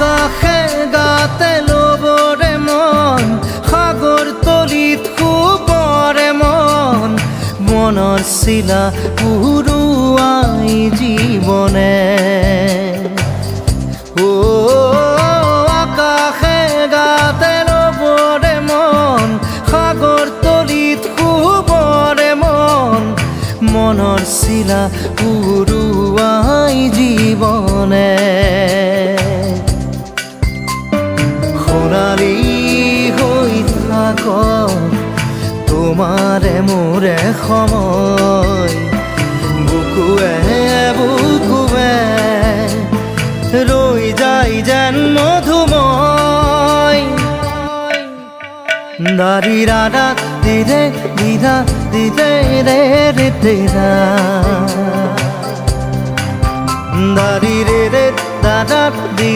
আকাশে গাতে ল'বৰে মন সাগৰ তলিত শুবৰে মন মনৰ চিলা উৰুৱাই জীৱনে আকাশে গাতে ল'বৰে মন সাগৰ তলিত শুবৰে মন মনৰ চিলা উৰুৱাই জীৱনে সোণালী হৈ থাকক তোমাৰে মোৰে সময় বুকুৱে বুকুৱে ৰৈ যায় যেন মধুময় দাৰি ৰাধা দিদে দিদা দিদে ৰে ৰে তেৰা দাৰি ৰে ৰে দাদা